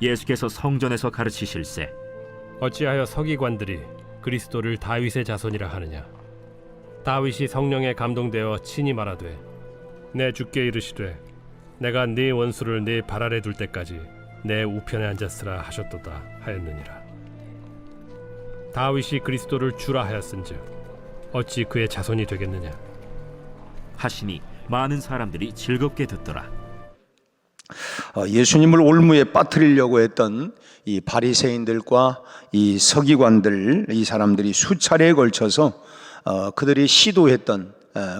예수께서 성전에서 가르치실세 어찌하여 서기관들이 그리스도를 다윗의 자손이라 하느냐? 다윗이 성령에 감동되어 친히 말하되 내 주께 이르시되 내가 네 원수를 네 발 아래 둘 때까지 내 우편에 앉았으라 하셨도다 하였느니라. 다윗이 그리스도를 주라 하였은즉 어찌 그의 자손이 되겠느냐? 하시니 많은 사람들이 즐겁게 듣더라. 예수님을 올무에 빠뜨리려고 했던 이 바리새인들과 이 서기관들, 이 사람들이 수차례에 걸쳐서 그들이 시도했던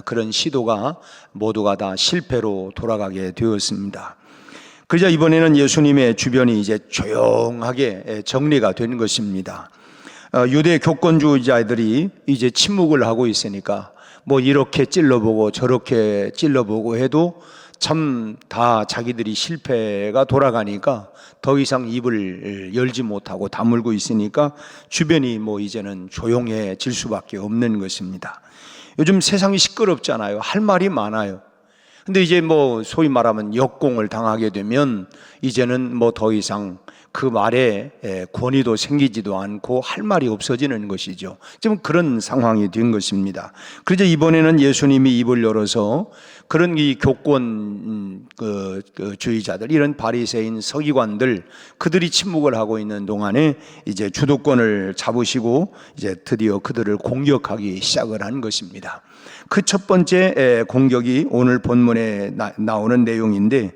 그런 시도가 모두가 다 실패로 돌아가게 되었습니다. 그러자 이번에는 예수님의 주변이 이제 조용하게 정리가 된 것입니다. 유대 교권주의자들이 이제 침묵을 하고 있으니까 뭐 이렇게 찔러보고 저렇게 찔러보고 해도 참 다 자기들이 실패가 돌아가니까 더 이상 입을 열지 못하고 다물고 있으니까 주변이 뭐 이제는 조용해질 수밖에 없는 것입니다. 요즘 세상이 시끄럽잖아요. 할 말이 많아요. 근데 이제 뭐 소위 말하면 역공을 당하게 되면 이제는 뭐 더 이상 그 말에 권위도 생기지도 않고 할 말이 없어지는 것이죠. 지금 그런 상황이 된 것입니다. 그래서 이번에는 예수님이 입을 열어서 그런 이 교권 주의자들, 이런 바리새인 서기관들, 그들이 침묵을 하고 있는 동안에 이제 주도권을 잡으시고 이제 드디어 그들을 공격하기 시작을 한 것입니다. 그 첫 번째 공격이 오늘 본문에 나오는 내용인데,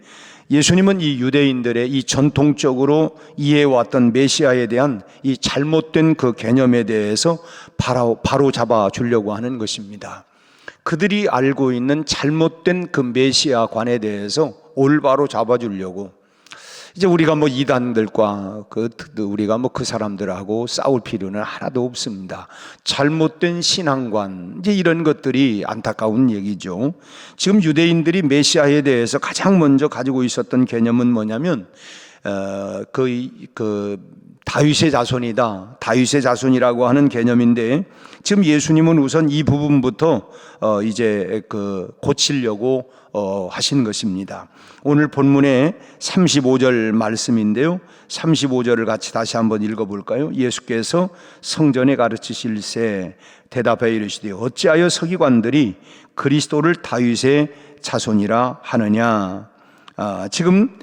예수님은 이 유대인들의 이 전통적으로 이해해왔던 메시아에 대한 이 잘못된 그 개념에 대해서 바로 잡아 주려고 하는 것입니다. 그들이 알고 있는 잘못된 그 메시아관에 대해서 올바로 잡아주려고, 이제 우리가 뭐 이단들과 우리가 뭐 그 사람들하고 싸울 필요는 하나도 없습니다. 잘못된 신앙관, 이제 이런 것들이 안타까운 얘기죠. 지금 유대인들이 메시아에 대해서 가장 먼저 가지고 있었던 개념은 뭐냐면 다윗의 자손이다, 다윗의 자손이라고 하는 개념인데, 지금 예수님은 우선 이 부분부터 이제 고치려고 하신 것입니다. 오늘 본문의 35절 말씀인데요, 35절을 같이 다시 한번 읽어볼까요? 예수께서 성전에 가르치실새 대답하여 이르시되 어찌하여 서기관들이 그리스도를 다윗의 자손이라 하느냐. 지금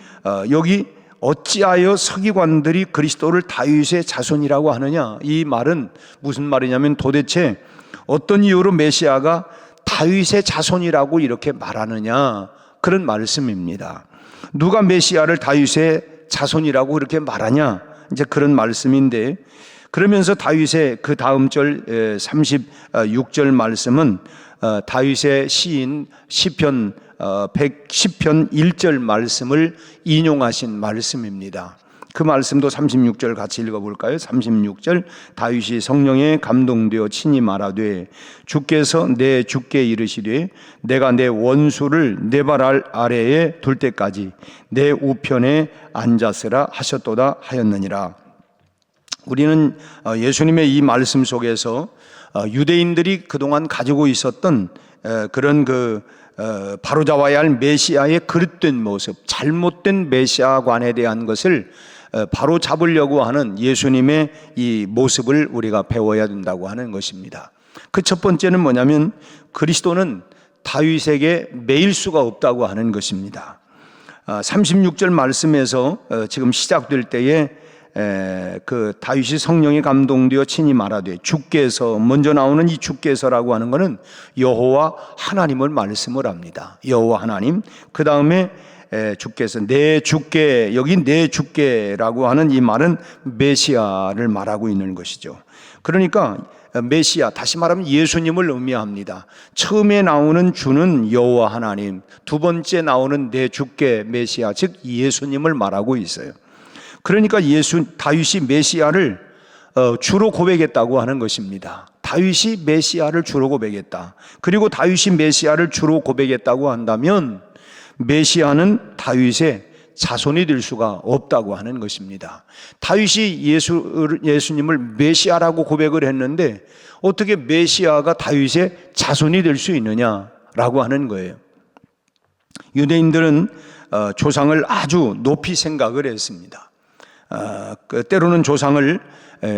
여기 어찌하여 서기관들이 그리스도를 다윗의 자손이라고 하느냐, 이 말은 무슨 말이냐면 도대체 어떤 이유로 메시아가 다윗의 자손이라고 이렇게 말하느냐, 그런 말씀입니다. 누가 메시아를 다윗의 자손이라고 그렇게 말하냐, 이제 그런 말씀인데, 그러면서 다윗의 그 다음 절 36절 말씀은 다윗의 시인 시편 110편 1절 말씀을 인용하신 말씀입니다. 그 말씀도 36절 같이 읽어볼까요? 36절, 다윗이 성령에 감동되어 친히 말하되 주께서 내 주께 이르시되 내가 내 원수를 내 발 아래에 둘 때까지 내 우편에 앉았으라 하셨도다 하였느니라. 우리는 예수님의 이 말씀 속에서 유대인들이 그동안 가지고 있었던 그런 바로잡아야 할 메시아의 그릇된 모습, 잘못된 메시아관에 대한 것을 바로 잡으려고 하는 예수님의 이 모습을 우리가 배워야 된다고 하는 것입니다. 그 첫 번째는 뭐냐면 그리스도는 다윗에게 매일 수가 없다고 하는 것입니다. 36절 말씀에서 지금 시작될 때에 그 다윗이 성령에 감동되어 친히 말하되, 주께서, 먼저 나오는 이 주께서라고 하는 것은 여호와 하나님을 말씀을 합니다. 여호와 하나님. 그 다음에 주께서, 내 주께, 여기 내 주께라고 하는 이 말은 메시아를 말하고 있는 것이죠. 그러니까 메시아, 다시 말하면 예수님을 의미합니다. 처음에 나오는 주는 여호와 하나님, 두 번째 나오는 내 주께 메시아, 즉 예수님을 말하고 있어요. 그러니까 다윗이 메시아를 주로 고백했다고 하는 것입니다. 다윗이 메시아를 주로 고백했다. 그리고 다윗이 메시아를 주로 고백했다고 한다면 메시아는 다윗의 자손이 될 수가 없다고 하는 것입니다. 다윗이 예수님을 메시아라고 고백을 했는데 어떻게 메시아가 다윗의 자손이 될 수 있느냐라고 하는 거예요. 유대인들은 조상을 아주 높이 생각을 했습니다. 때로는 조상을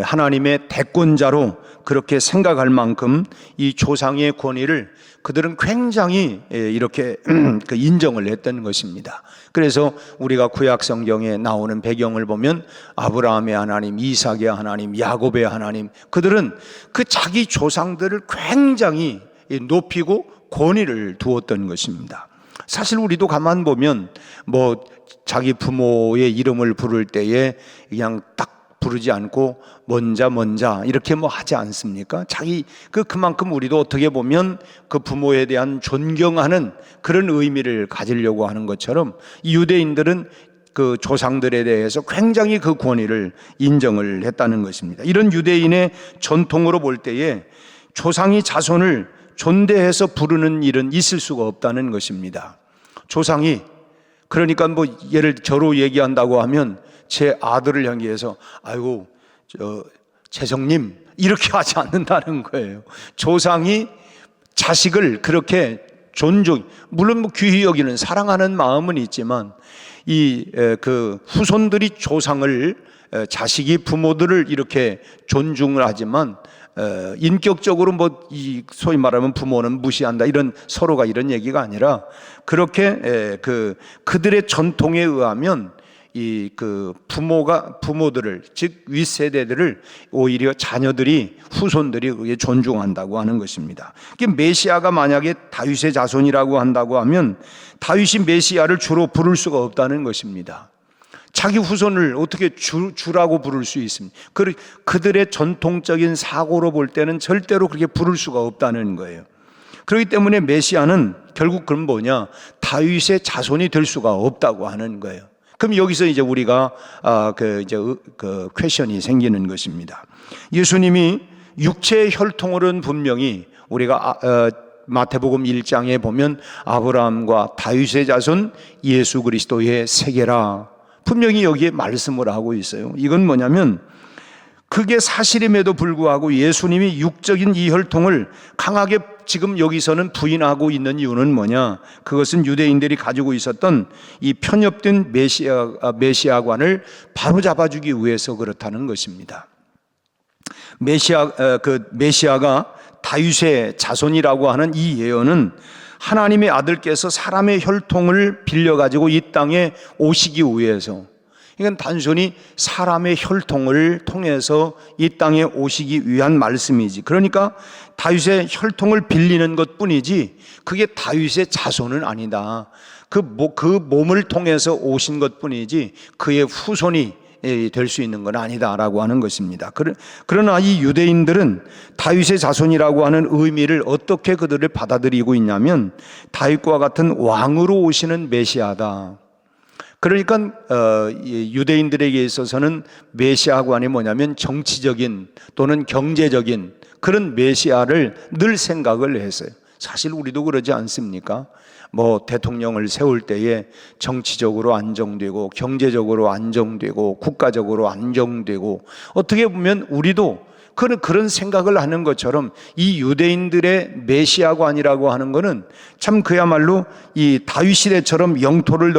하나님의 대권자로 그렇게 생각할 만큼 이 조상의 권위를 그들은 굉장히 이렇게 인정을 했던 것입니다. 그래서 우리가 구약 성경에 나오는 배경을 보면 아브라함의 하나님, 이삭의 하나님, 야곱의 하나님, 그들은 그 자기 조상들을 굉장히 높이고 권위를 두었던 것입니다. 사실 우리도 가만 보면 뭐 자기 부모의 이름을 부를 때에 그냥 딱 부르지 않고 먼자 이렇게 뭐 하지 않습니까? 그만큼 우리도 어떻게 보면 그 부모에 대한 존경하는 그런 의미를 가지려고 하는 것처럼 이 유대인들은 그 조상들에 대해서 굉장히 그 권위를 인정을 했다는 것입니다. 이런 유대인의 전통으로 볼 때에 조상이 자손을 존대해서 부르는 일은 있을 수가 없다는 것입니다. 조상이 그러니까 뭐 예를 저로 얘기한다고 하면 제 아들을 향해서 아이고 재성님 이렇게 하지 않는다는 거예요. 조상이 자식을 그렇게 물론 뭐 귀히 여기는 사랑하는 마음은 있지만 그 후손들이 조상을 자식이 부모들을 이렇게 존중을 하지만 인격적으로 소위 말하면 부모는 무시한다 이런 서로가 이런 얘기가 아니라 그렇게 그들의 전통에 의하면 부모들을 즉 윗세대들을 오히려 자녀들이 후손들이 존중한다고 하는 것입니다. 메시아가 만약에 다윗의 자손이라고 한다고 하면 다윗이 메시아를 주로 부를 수가 없다는 것입니다. 자기 후손을 어떻게 주라고 부를 수 있습니까? 그들의 전통적인 사고로 볼 때는 절대로 그렇게 부를 수가 없다는 거예요. 그렇기 때문에 메시아는 결국 그럼 뭐냐? 다윗의 자손이 될 수가 없다고 하는 거예요. 그럼 여기서 이제 우리가 퀘션이 생기는 것입니다. 예수님이 육체의 혈통으로는 분명히 우리가 마태복음 1장에 보면 아브라함과 다윗의 자손 예수 그리스도의 세계라 분명히 여기에 말씀을 하고 있어요. 이건 뭐냐면 그게 사실임에도 불구하고 예수님이 육적인 이 혈통을 강하게 지금 여기서는 부인하고 있는 이유는 뭐냐? 그것은 유대인들이 가지고 있었던 이 편협된 메시아관을 바로잡아주기 위해서 그렇다는 것입니다. 메시아가 다윗의 자손이라고 하는 이 예언은 하나님의 아들께서 사람의 혈통을 빌려가지고 이 땅에 오시기 위해서, 이건 단순히 사람의 혈통을 통해서 이 땅에 오시기 위한 말씀이지. 그러니까 다윗의 혈통을 빌리는 것 뿐이지 그게 다윗의 자손은 아니다. 그 몸을 통해서 오신 것 뿐이지 그의 후손이 될 수 있는 건 아니다라고 하는 것입니다. 그러나 이 유대인들은 다윗의 자손이라고 하는 의미를 어떻게 그들을 받아들이고 있냐면 다윗과 같은 왕으로 오시는 메시아다. 그러니까 유대인들에게 있어서는 메시아관이 뭐냐면 정치적인 또는 경제적인 그런 메시아를 늘 생각을 했어요. 사실 우리도 그러지 않습니까? 대통령을 세울 때에 정치적으로 안정되고 경제적으로 안정되고 국가적으로 안정되고 어떻게 보면 우리도 그런 생각을 하는 것처럼 이 유대인들의 메시아관이라고 하는 것은 참 그야말로 이 다윗 시대처럼 영토를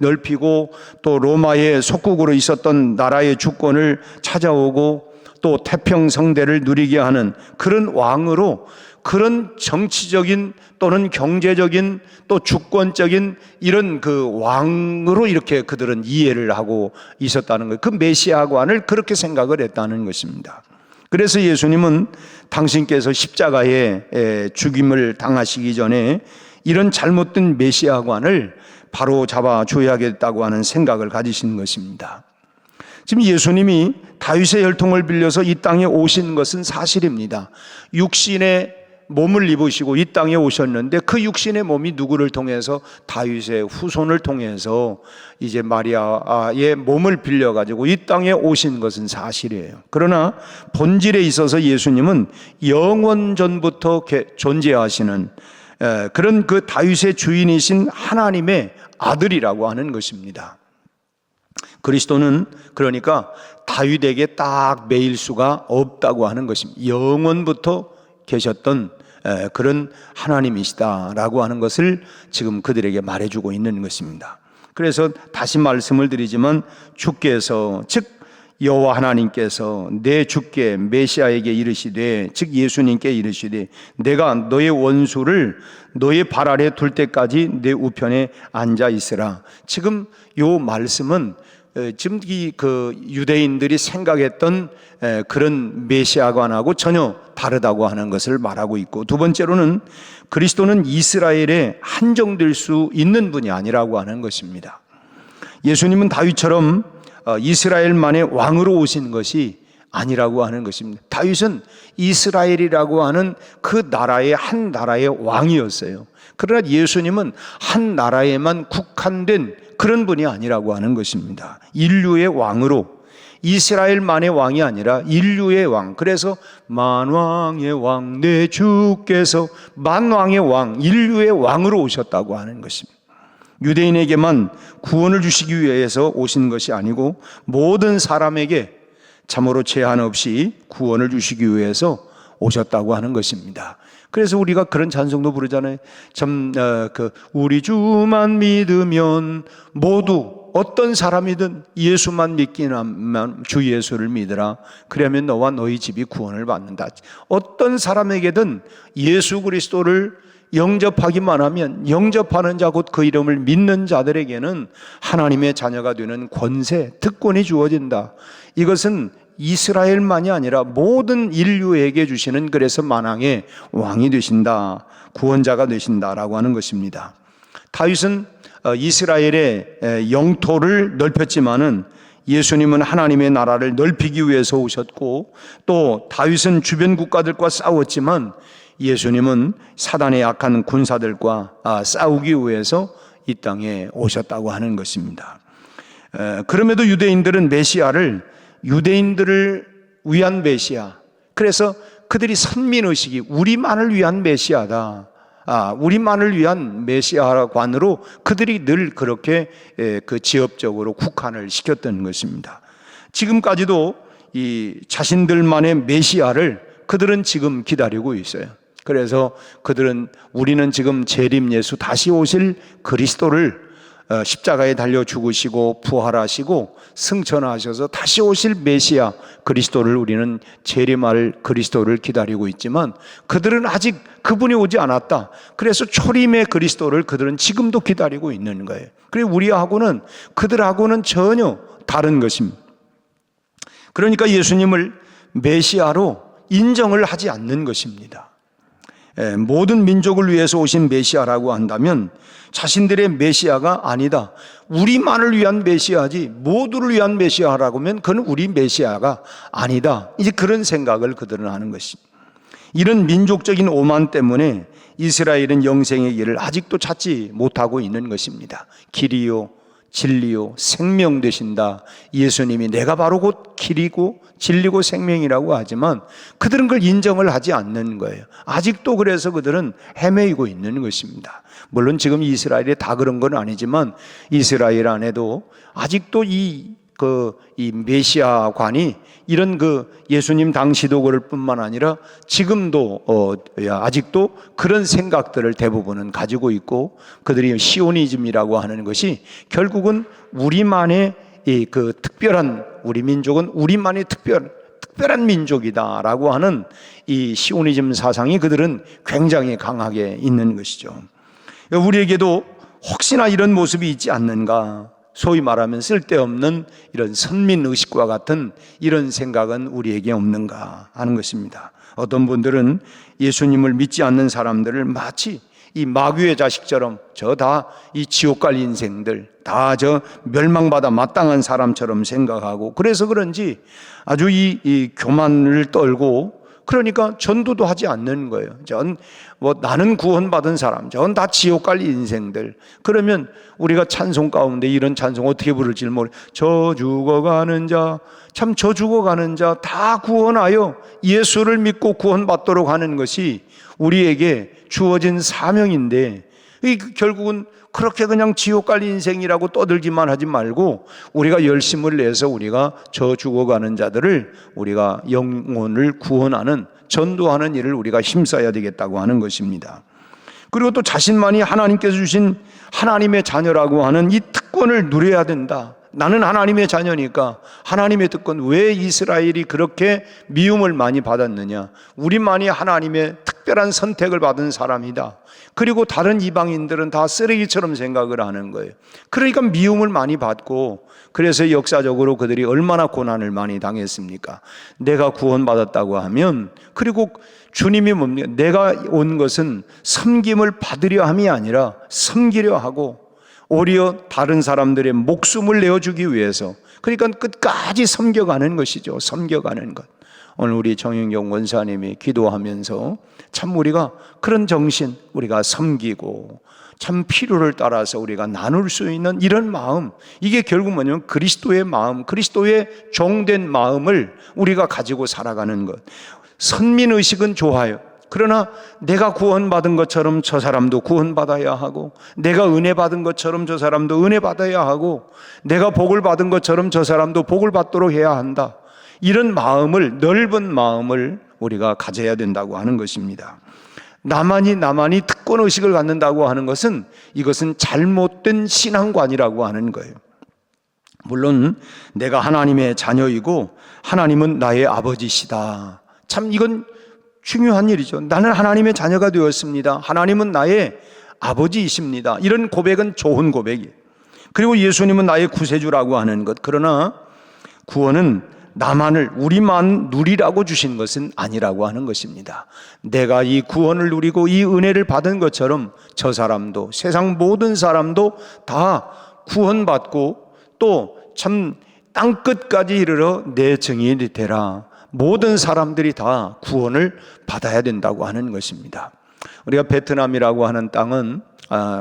넓히고 또 로마의 속국으로 있었던 나라의 주권을 찾아오고 또 태평성대를 누리게 하는 그런 왕으로 그런 정치적인 또는 경제적인 또 주권적인 이런 그 왕으로 이렇게 그들은 이해를 하고 있었다는 거예요. 그 메시아관을 그렇게 생각을 했다는 것입니다. 그래서 예수님은 당신께서 십자가에 죽임을 당하시기 전에 이런 잘못된 메시아관을 바로 잡아줘야겠다고 하는 생각을 가지신 것입니다. 지금 예수님이 다윗의 혈통을 빌려서 이 땅에 오신 것은 사실입니다. 육신의 몸을 입으시고 이 땅에 오셨는데 그 육신의 몸이 누구를 통해서 다윗의 후손을 통해서 이제 마리아의 몸을 빌려가지고 이 땅에 오신 것은 사실이에요. 그러나 본질에 있어서 예수님은 영원전부터 존재하시는 그런 그 다윗의 주인이신 하나님의 아들이라고 하는 것입니다. 그리스도는 그러니까 다윗에게 딱 매일 수가 없다고 하는 것입니다. 영원부터 계셨던 그런 하나님이시다라고 하는 것을 지금 그들에게 말해주고 있는 것입니다. 그래서 다시 말씀을 드리지만 주께서 즉 여호와 하나님께서 내 주께 메시아에게 이르시되, 즉 예수님께 이르시되, 내가 너의 원수를 너의 발 아래 둘 때까지 내 우편에 앉아 있으라. 지금 요 말씀은 지금 그 유대인들이 생각했던 그런 메시아관하고 전혀 다르다고 하는 것을 말하고 있고, 두 번째로는 그리스도는 이스라엘에 한정될 수 있는 분이 아니라고 하는 것입니다. 예수님은 다윗처럼 이스라엘만의 왕으로 오신 것이 아니라고 하는 것입니다. 다윗은 이스라엘이라고 하는 그 나라의 한 나라의 왕이었어요. 그러나 예수님은 한 나라에만 국한된 그런 분이 아니라고 하는 것입니다. 인류의 왕으로, 이스라엘만의 왕이 아니라 인류의 왕. 그래서 만왕의 왕 내 주께서 만왕의 왕, 인류의 왕으로 오셨다고 하는 것입니다. 유대인에게만 구원을 주시기 위해서 오신 것이 아니고 모든 사람에게 참으로 제한 없이 구원을 주시기 위해서 오셨다고 하는 것입니다. 그래서 우리가 그런 찬송도 부르잖아요. 우리 주만 믿으면 모두, 어떤 사람이든 예수만 믿기만 주 예수를 믿으라. 그러면 너와 너희 집이 구원을 받는다. 어떤 사람에게든 예수 그리스도를 영접하기만 하면, 영접하는 자 곧 그 이름을 믿는 자들에게는 하나님의 자녀가 되는 권세, 특권이 주어진다. 이것은 이스라엘만이 아니라 모든 인류에게 주시는, 그래서 만왕의 왕이 되신다, 구원자가 되신다라고 하는 것입니다. 다윗은 이스라엘의 영토를 넓혔지만은 예수님은 하나님의 나라를 넓히기 위해서 오셨고, 또 다윗은 주변 국가들과 싸웠지만 예수님은 사단의 약한 군사들과 싸우기 위해서 이 땅에 오셨다고 하는 것입니다. 그럼에도 유대인들은 메시아를 유대인들을 위한 메시아, 그래서 그들이 선민의식이 우리만을 위한 메시아다, 우리만을 위한 메시아관으로 그들이 늘 그렇게 그 지역적으로 국한을 시켰던 것입니다. 지금까지도 이 자신들만의 메시아를 그들은 지금 기다리고 있어요. 그래서 그들은, 우리는 지금 재림 예수, 다시 오실 그리스도를 십자가에 달려 죽으시고 부활하시고 승천하셔서 다시 오실 메시아 그리스도를, 우리는 재림할 그리스도를 기다리고 있지만 그들은 아직 그분이 오지 않았다. 그래서 초림의 그리스도를 그들은 지금도 기다리고 있는 거예요. 그리고 우리하고는, 그들하고는 전혀 다른 것입니다. 그러니까 예수님을 메시아로 인정을 하지 않는 것입니다. 모든 민족을 위해서 오신 메시아라고 한다면 자신들의 메시아가 아니다, 우리만을 위한 메시아지 모두를 위한 메시아라고 하면 그건 우리 메시아가 아니다, 이제 그런 생각을 그들은 하는 것입니다. 이런 민족적인 오만 때문에 이스라엘은 영생의 길을 아직도 찾지 못하고 있는 것입니다. 길이요 진리요 생명 되신다, 예수님이 내가 바로 곧 길이고 진리고 생명이라고 하지만 그들은 그걸 인정을 하지 않는 거예요. 아직도 그래서 그들은 헤매이고 있는 것입니다. 물론 지금 이스라엘이 다 그런 건 아니지만 이스라엘 안에도 아직도 이 메시아관이, 이런 예수님 당시도 그럴 뿐만 아니라 지금도 아직도 그런 생각들을 대부분은 가지고 있고, 그들이 시오니즘이라고 하는 것이 결국은 우리만의 특별한, 우리 민족은 우리만의 특별한 민족이다라고 하는 이 시오니즘 사상이 그들은 굉장히 강하게 있는 것이죠. 우리에게도 혹시나 이런 모습이 있지 않는가, 소위 말하면 쓸데없는 이런 선민의식과 같은 이런 생각은 우리에게 없는가 하는 것입니다. 어떤 분들은 예수님을 믿지 않는 사람들을 마치 이 마귀의 자식처럼, 저 다 이 지옥 갈 인생들, 다 저 멸망받아 마땅한 사람처럼 생각하고, 그래서 그런지 아주 이 교만을 떨고, 그러니까 전도도 하지 않는 거예요. 나는 구원받은 사람, 전 다 지옥 갈 인생들. 그러면 우리가 찬송 가운데 이런 찬송 어떻게 부를지 저 죽어가는 자, 참 저 죽어가는 자 다 구원하여 예수를 믿고 구원받도록 하는 것이 우리에게 주어진 사명인데, 결국은 그렇게 그냥 지옥 갈 인생이라고 떠들기만 하지 말고 우리가 열심을 내서 우리가 저 죽어가는 자들을 우리가 영혼을 구원하는, 전도하는 일을 우리가 힘써야 되겠다고 하는 것입니다. 그리고 또 자신만이 하나님께서 주신 하나님의 자녀라고 하는 이 특권을 누려야 된다. 나는 하나님의 자녀니까 하나님의 특권, 왜 이스라엘이 그렇게 미움을 많이 받았느냐? 우리만이 하나님의 특별한 선택을 받은 사람이다. 그리고 다른 이방인들은 다 쓰레기처럼 생각을 하는 거예요. 그러니까 미움을 많이 받고, 그래서 역사적으로 그들이 얼마나 고난을 많이 당했습니까? 내가 구원받았다고 하면, 그리고 주님이 뭡니까? 내가 온 것은 섬김을 받으려 함이 아니라 섬기려 하고, 오히려 다른 사람들의 목숨을 내어주기 위해서, 그러니까 끝까지 섬겨가는 것이죠. 섬겨가는 것. 오늘 우리 정윤경 원사님이 기도하면서 참 우리가 그런 정신, 우리가 섬기고 참 필요를 따라서 우리가 나눌 수 있는 이런 마음, 이게 결국 뭐냐면 그리스도의 마음, 그리스도의 종된 마음을 우리가 가지고 살아가는 것. 선민의식은 좋아요. 그러나 내가 구원받은 것처럼 저 사람도 구원받아야 하고, 내가 은혜 받은 것처럼 저 사람도 은혜 받아야 하고, 내가 복을 받은 것처럼 저 사람도 복을 받도록 해야 한다. 이런 마음을, 넓은 마음을 우리가 가져야 된다고 하는 것입니다. 나만이 특권의식을 갖는다고 하는 것은, 이것은 잘못된 신앙관이라고 하는 거예요. 물론 내가 하나님의 자녀이고 하나님은 나의 아버지시다. 참 이건 중요한 일이죠. 나는 하나님의 자녀가 되었습니다. 하나님은 나의 아버지이십니다. 이런 고백은 좋은 고백이에요. 그리고 예수님은 나의 구세주라고 하는 것. 그러나 구원은 우리만 누리라고 주신 것은 아니라고 하는 것입니다. 내가 이 구원을 누리고 이 은혜를 받은 것처럼 저 사람도, 세상 모든 사람도 다 구원받고 또 참 땅끝까지 이르러 내 증인이 되라. 모든 사람들이 다 구원을 받아야 된다고 하는 것입니다. 우리가 베트남이라고 하는 땅은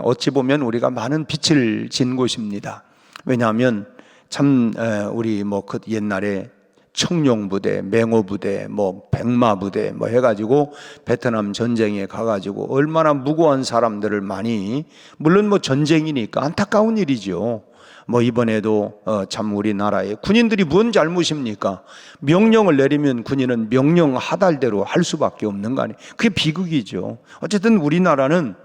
어찌 보면 우리가 많은 빛을 진 곳입니다. 왜냐하면 참 우리 그 옛날에 청룡부대, 맹호부대, 백마부대 해가지고 베트남 전쟁에 가가지고 얼마나 무고한 사람들을 많이, 물론 전쟁이니까 안타까운 일이죠. 이번에도 참 우리나라에 군인들이 뭔 잘못입니까? 명령을 내리면 군인은 명령 하달대로 할 수밖에 없는 거 아니에요. 그게 비극이죠. 어쨌든 우리나라는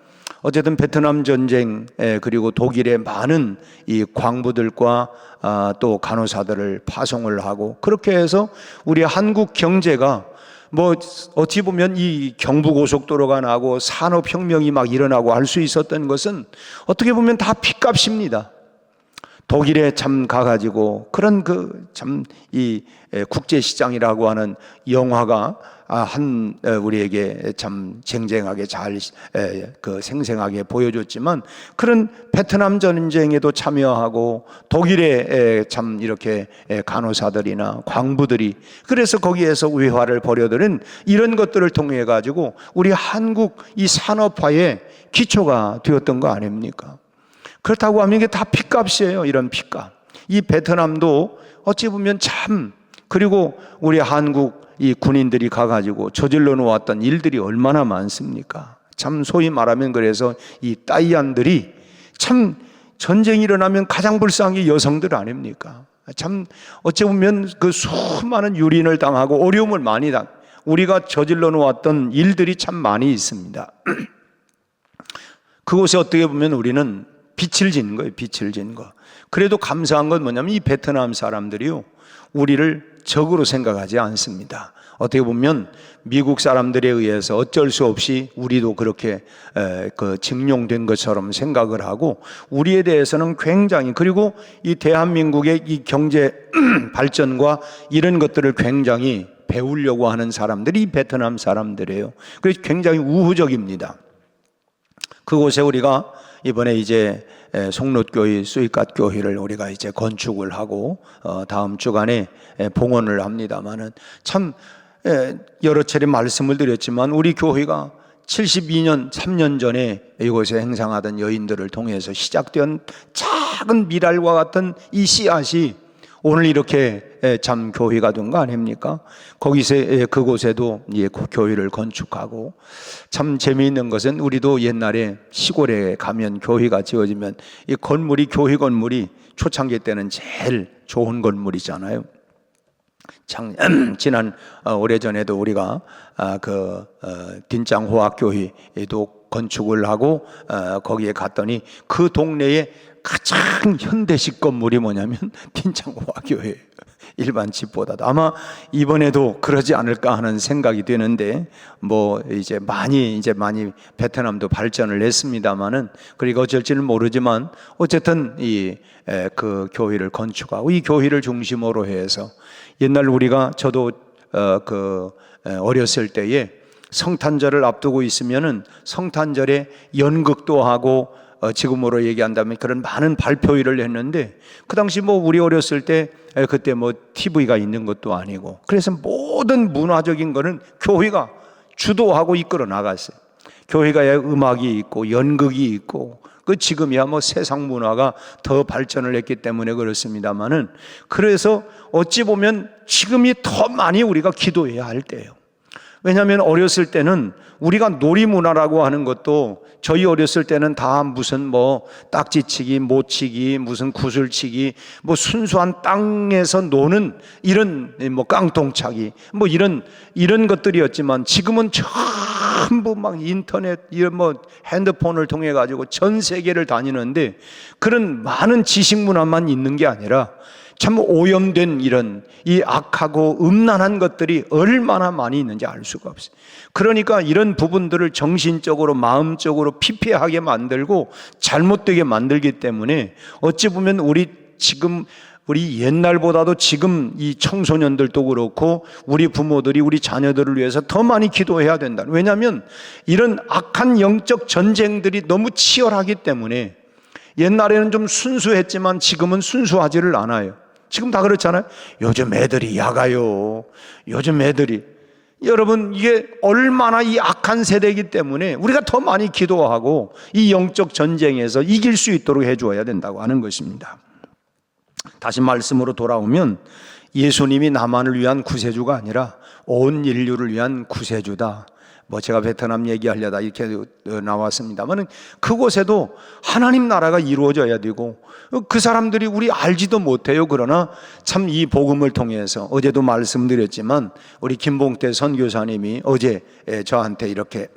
베트남 전쟁, 그리고 독일의 많은 이 광부들과 또 간호사들을 파송을 하고, 그렇게 해서 우리 한국 경제가 어찌 보면 이 경부고속도로가 나고 산업혁명이 막 일어나고 할 수 있었던 것은 어떻게 보면 다 핏값입니다. 독일에 참 가가지고 그런 이 국제시장이라고 하는 영화가 우리에게 참 쟁쟁하게 잘 생생하게 보여줬지만, 그런 베트남 전쟁에도 참여하고 독일에 참 이렇게 간호사들이나 광부들이, 그래서 거기에서 외화를 벌여들은 이런 것들을 통해 가지고 우리 한국 이 산업화의 기초가 되었던 거 아닙니까? 그렇다고 하면 이게 다 핏값이에요. 이런 핏값. 이 베트남도 어찌 보면 그리고 우리 한국 이 군인들이 가가지고 저질러 놓았던 일들이 얼마나 많습니까? 참 소위 말하면, 그래서 이 따이안들이 참 전쟁이 일어나면 가장 불쌍한 게 여성들 아닙니까? 참 어찌 보면 그 수많은 유린을 당하고 어려움을 많이 우리가 저질러 놓았던 일들이 참 많이 있습니다. 그곳에 어떻게 보면 우리는 빛을 진 거예요. 빛을 진 거. 그래도 감사한 건 뭐냐면 이 베트남 사람들이요, 우리를 적으로 생각하지 않습니다. 어떻게 보면 미국 사람들에 의해서 어쩔 수 없이 우리도 그렇게 징용된 것처럼 생각을 하고, 우리에 대해서는 굉장히, 그리고 이 대한민국의 이 경제 발전과 이런 것들을 굉장히 배우려고 하는 사람들이 베트남 사람들이에요. 그래서 굉장히 우호적입니다. 그곳에 우리가 이번에 이제 송롯교회, 수익갓교회를 우리가 이제 건축을 하고 다음 주간에 봉헌을 합니다만은, 참 여러 차례 말씀을 드렸지만 우리 교회가 72년, 3년 전에 이곳에 행상하던 여인들을 통해서 시작된 작은 미랄과 같은 이 씨앗이 오늘 이렇게 참 교회가 된 거 아닙니까? 그곳에도 교회를 건축하고, 참 재미있는 것은 우리도 옛날에 시골에 가면 교회가 지어지면 이 건물이, 교회 건물이 초창기 때는 제일 좋은 건물이잖아요. 지난 오래전에도 우리가 딘짱호학교회도 건축을 하고 거기에 갔더니 그 동네에 가장 현대식 건물이 뭐냐면 빈창호화교회예요. 일반 집보다도. 아마 이번에도 그러지 않을까 하는 생각이 되는데, 뭐 이제 많이 베트남도 발전을 했습니다만은, 그리고 어쩔지는 모르지만 어쨌든 그 교회를 건축하고 이 교회를 중심으로 해서, 옛날 저도 어렸을 때에 성탄절을 앞두고 있으면은 성탄절에 연극도 하고, 지금으로 얘기한다면 그런 많은 발표회를 했는데, 그 당시 뭐 우리 어렸을 때 그때 뭐 TV가 있는 것도 아니고, 그래서 모든 문화적인 거는 교회가 주도하고 이끌어 나갔어요. 교회가 음악이 있고 연극이 있고, 그 지금이야 뭐 세상 문화가 더 발전을 했기 때문에 그렇습니다만은, 그래서 어찌 보면 지금이 더 많이 우리가 기도해야 할 때예요. 왜냐하면 어렸을 때는 우리가 놀이문화라고 하는 것도, 저희 어렸을 때는 다 무슨 뭐 딱지치기, 모치기, 무슨 구슬치기, 뭐 순수한 땅에서 노는 이런 뭐 깡통차기, 뭐 이런 것들이었지만, 지금은 전부 막 인터넷, 이런 뭐 핸드폰을 통해 가지고 전 세계를 다니는데, 그런 많은 지식 문화만 있는 게 아니라 참 오염된 이런 이 악하고 음란한 것들이 얼마나 많이 있는지 알 수가 없어요. 그러니까 이런 부분들을 정신적으로, 마음적으로 피폐하게 만들고 잘못되게 만들기 때문에, 어찌 보면 우리 옛날보다도 지금 이 청소년들도 그렇고 우리 부모들이 우리 자녀들을 위해서 더 많이 기도해야 된다. 왜냐하면 이런 악한 영적 전쟁들이 너무 치열하기 때문에, 옛날에는 좀 순수했지만 지금은 순수하지를 않아요. 지금 다 그렇잖아요. 요즘 애들이 야가요. 요즘 애들이. 여러분, 이게 얼마나 이 악한 세대이기 때문에 우리가 더 많이 기도하고 이 영적 전쟁에서 이길 수 있도록 해줘야 된다고 하는 것입니다. 다시 말씀으로 돌아오면, 예수님이 나만을 위한 구세주가 아니라 온 인류를 위한 구세주다. 뭐 제가 베트남 얘기하려다 이렇게 나왔습니다만, 그곳에도 하나님 나라가 이루어져야 되고, 그 사람들이 우리 알지도 못해요. 그러나 참 이 복음을 통해서, 어제도 말씀드렸지만 우리 김봉태 선교사님이 어제 저한테 이렇게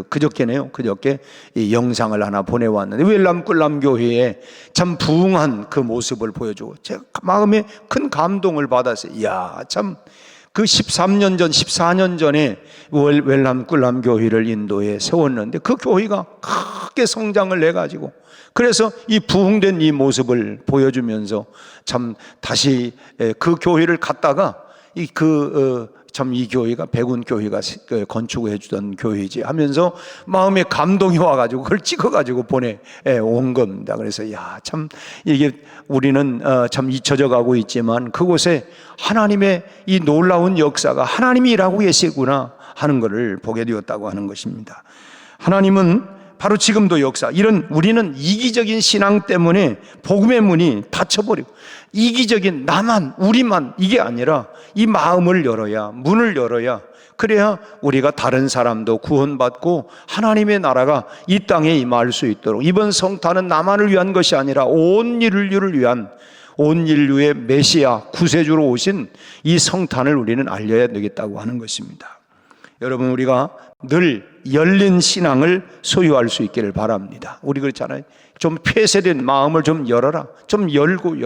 그저께 이 영상을 하나 보내왔는데, 웰람꿀람교회에 참 부흥한 그 모습을 보여주고 제가 마음에 큰 감동을 받았어요. 이야, 참 그 13년 전, 14년 전에 웰람꿀람교회를 인도에 세웠는데, 그 교회가 크게 성장을 해가지고, 그래서 이 부흥된 이 모습을 보여주면서 참 다시 그 교회를 갔다가 참 이 교회가 백운교회가 건축해 주던 교회지 하면서 마음에 감동이 와가지고 그걸 찍어가지고 보내온 겁니다. 그래서 참 이게 우리는 참 잊혀져 가고 있지만, 그곳에 하나님의 이 놀라운 역사가, 하나님이 일하고 계시구나 하는 것을 보게 되었다고 하는 것입니다. 하나님은 바로 지금도 우리는 이기적인 신앙 때문에 복음의 문이 닫혀버리고, 이기적인 나만, 우리만, 이게 아니라 이 마음을 열어야, 문을 열어야, 그래야 우리가 다른 사람도 구원받고 하나님의 나라가 이 땅에 임할 수 있도록, 이번 성탄은 나만을 위한 것이 아니라 온 인류를 위한, 온 인류의 메시아 구세주로 오신 이 성탄을 우리는 알려야 되겠다고 하는 것입니다. 여러분, 우리가 늘 열린 신앙을 소유할 수 있기를 바랍니다. 우리 그렇잖아요. 좀 폐쇄된 마음을 좀 열어라. 좀 열고.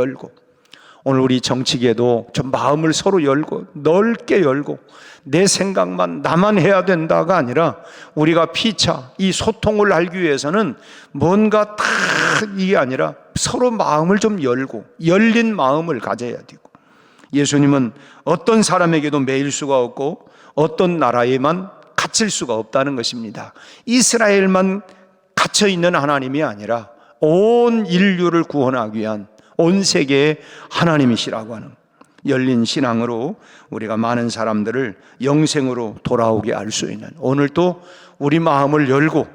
오늘 우리 정치계도 좀 마음을 서로 열고, 넓게 열고, 내 생각만 나만 해야 된다가 아니라, 우리가 피차 이 소통을 알기 위해서는 뭔가 이게 아니라 서로 마음을 좀 열고, 열린 마음을 가져야 되고, 예수님은 어떤 사람에게도 매일 수가 없고 어떤 나라에만 갇힐 수가 없다는 것입니다. 이스라엘만 갇혀 있는 하나님이 아니라 온 인류를 구원하기 위한 온 세계의 하나님이시라고 하는 열린 신앙으로 우리가 많은 사람들을 영생으로 돌아오게 할 수 있는, 오늘도 우리 마음을 열고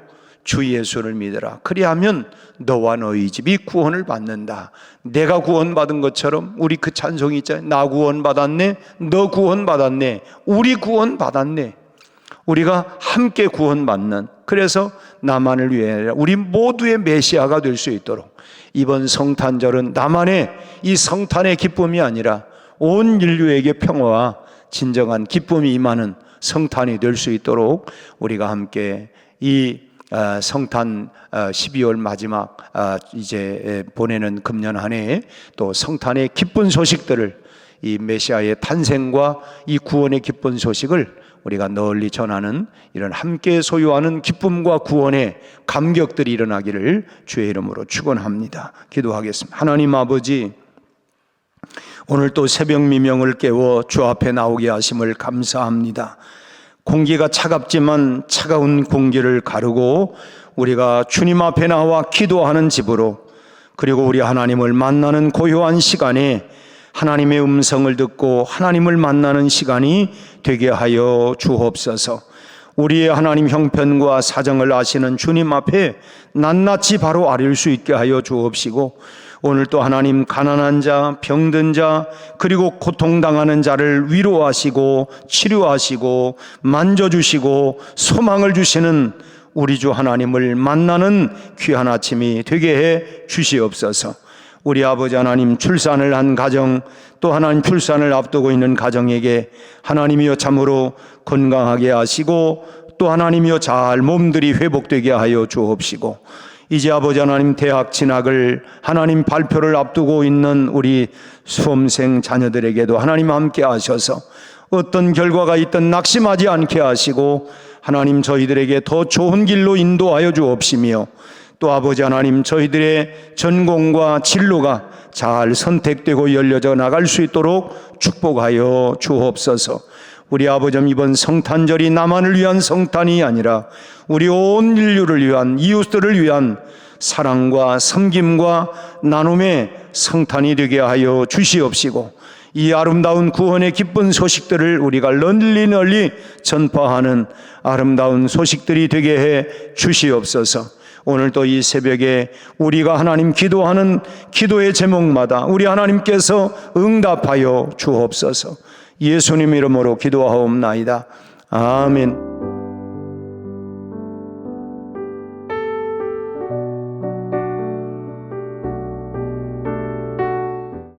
주 예수를 믿으라. 그리하면 너와 너희 집이 구원을 받는다. 내가 구원받은 것처럼, 우리 그 찬송이 있잖아요. 나 구원받았네, 너 구원받았네, 우리 구원받았네. 우리가 함께 구원받는, 그래서 나만을 위해 아니라 우리 모두의 메시아가 될 수 있도록, 이번 성탄절은 나만의 이 성탄의 기쁨이 아니라 온 인류에게 평화와 진정한 기쁨이 임하는 성탄이 될 수 있도록 우리가 함께 이 성탄 12월 마지막 이제 보내는 금년 한 해에 또 성탄의 기쁜 소식들을, 이 메시아의 탄생과 이 구원의 기쁜 소식을 우리가 널리 전하는 이런 함께 소유하는 기쁨과 구원의 감격들이 일어나기를 주의 이름으로 축원합니다. 기도하겠습니다. 하나님 아버지, 오늘 또 새벽 미명을 깨워 주 앞에 나오게 하심을 감사합니다. 공기가 차갑지만 차가운 공기를 가르고 우리가 주님 앞에 나와 기도하는 집으로, 그리고 우리 하나님을 만나는 고요한 시간에 하나님의 음성을 듣고 하나님을 만나는 시간이 되게 하여 주옵소서. 우리의 하나님 형편과 사정을 아시는 주님 앞에 낱낱이 바로 아릴 수 있게 하여 주옵시고, 오늘 또 하나님 가난한 자, 병든 자, 그리고 고통당하는 자를 위로하시고 치료하시고 만져주시고 소망을 주시는 우리 주 하나님을 만나는 귀한 아침이 되게 해 주시옵소서. 우리 아버지 하나님, 출산을 한 가정, 또 하나님 출산을 앞두고 있는 가정에게 하나님이여 참으로 건강하게 하시고, 또 하나님이여 잘 몸들이 회복되게 하여 주옵시고, 이제 아버지 하나님 대학 진학을 하나님 발표를 앞두고 있는 우리 수험생 자녀들에게도 하나님 함께 하셔서 어떤 결과가 있든 낙심하지 않게 하시고, 하나님 저희들에게 더 좋은 길로 인도하여 주옵시며, 또 아버지 하나님 저희들의 전공과 진로가 잘 선택되고 열려져 나갈 수 있도록 축복하여 주옵소서. 우리 아버지 이번 성탄절이 나만을 위한 성탄이 아니라 우리 온 인류를 위한, 이웃들을 위한 사랑과 섬김과 나눔의 성탄이 되게 하여 주시옵시고, 이 아름다운 구원의 기쁜 소식들을 우리가 널리 전파하는 아름다운 소식들이 되게 해 주시옵소서. 오늘도 이 새벽에 우리가 하나님 기도하는 기도의 제목마다 우리 하나님께서 응답하여 주옵소서. 예수님 이름으로 기도하옵나이다. 아멘.